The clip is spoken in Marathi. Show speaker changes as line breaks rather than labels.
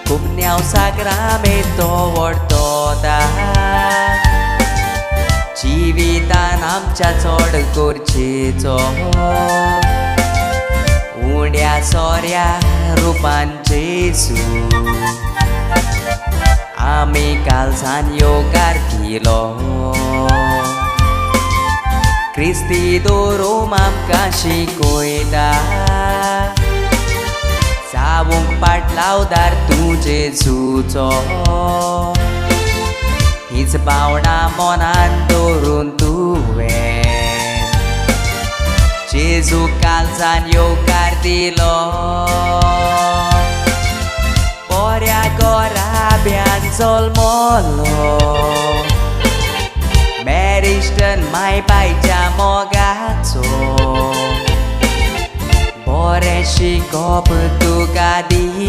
Kumniaw sakramento वर्तता जिवितान आमच्या चड करचेचो उड्या सोऱ्या रुपान जेसू आमी कालसान योगार दिलो क्रिस्ती धोरूम आमकां शिकोयता जावंक पाट लावदार तूं जेजूचो हीच भावना मनान दवरून तुवें जेजू कालसान योगार दिलो बऱ्या घोराब्यान जल्मलो मॅरिस्टन माय बायच्या मोगाचो बरें शिकोप तुका दी